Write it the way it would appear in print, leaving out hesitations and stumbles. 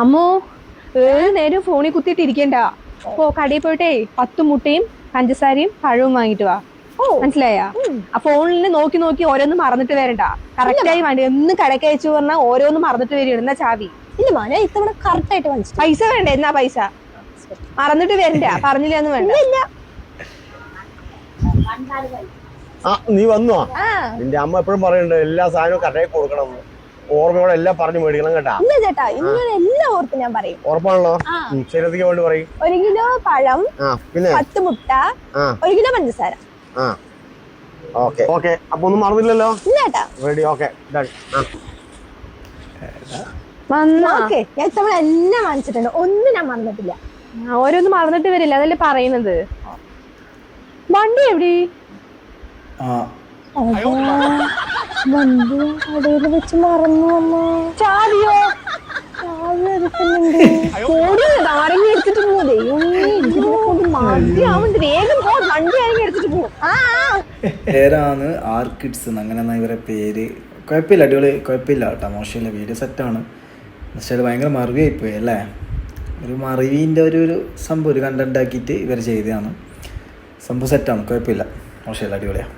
അമ്മോ ഏത് നേരം ഫോണിൽ കുത്തിയിട്ട് ഇരിക്കണ്ട. കടയിൽ പോയിട്ടേ 10 മുട്ടയും പഞ്ചസാരയും പഴവും വാങ്ങിട്ട് വാ. മനസ്സിലായ? ആ ഫോണിൽ നോക്കി നോക്കി ഓരോന്നും മറന്നിട്ട് വരണ്ട. കറക്റ്റായി വേണ്ടി എന്ന് കടക്ക് അയച്ചു പറഞ്ഞാൽ ഓരോന്നും മറന്നിട്ട് വരികയാണ്. എന്നാ ചാവി ഇല്ല മോനെ ഇത്തവണ കറക്റ്റ് ആയിട്ട് വാങ്ങിച്ചു. പൈസ വേണ്ട. എന്നാ പൈസ മറന്നിട്ട് വരണ്ട. പറഞ്ഞില്ലെന്ന് വേണ്ട. നീ വന്നോ? നിന്റെ അമ്മ എപ്പോഴും പറയുന്നുണ്ട് എല്ലാ സാധനവും കടയിൽ കൊടുക്കണം, ഓർമ്മയോടെ എല്ലാം പറഞ്ഞു മേടിക്കണം കേട്ടാ. ഇല്ല ചേട്ടാ, ഇങ്ങനെ എല്ലാം ഓർത്ത് ഞാൻ പറയും. ഉറപ്പാണല്ലോ? ശരീരത്തിക്ക് വേണ്ടി പറയും. 1 കിലോ പഴം, പിന്നെ 10 മുട്ട, 1 കിലോ പഞ്ചസാര. ഓക്കെ അപ്പൊ ഒന്നും മറന്നില്ലല്ലോ? ഇല്ല ചേട്ടാ. റെഡി? Okay done. ഓക്കെ ഞാൻ ഇത്തവണ എല്ലാം വാങ്ങിച്ചിട്ടുണ്ട്, ഒന്നും ഞാൻ മറന്നിട്ടില്ല. ഓരോന്നും മറന്നിട്ട് വരില്ല, അതല്ലേ പറയുന്നത്. വണ്ടി എവിടെ? വണ്ടി കടയിൽ വെച്ച് മറന്നു വന്നോ? ചാവിയോ? ചാവി എടുക്കുന്നുണ്ട്. ആരെങ്കിലും എടുത്തിട്ട് പോകും. മതിയാവുന്നുണ്ട്. വേഗം പോ, വണ്ടി ആരെങ്കിലും എടുത്തിട്ട് പോകും. പേരാണ് ആർക്കിഡ്സ്, അങ്ങനെ ഇവരെ പേര്. കുഴപ്പമില്ല, അടിപൊളി, കുഴപ്പമില്ല കേട്ടോ, മോശമില്ല, വീഡിയോ സെറ്റാണ്. പക്ഷേ ഭയങ്കര മറിവായിപ്പോയി അല്ലേ. ഒരു മറിവിൻ്റെ ഒരു സംഭവം, ഒരു കണ്ടന്റ് ആക്കിയിട്ട് ഇവർ ചെയ്തതാണ്. സംഭവം സെറ്റാണ്, കുഴപ്പമില്ല, മോശമില്ല, അടിപൊളിയാണ്.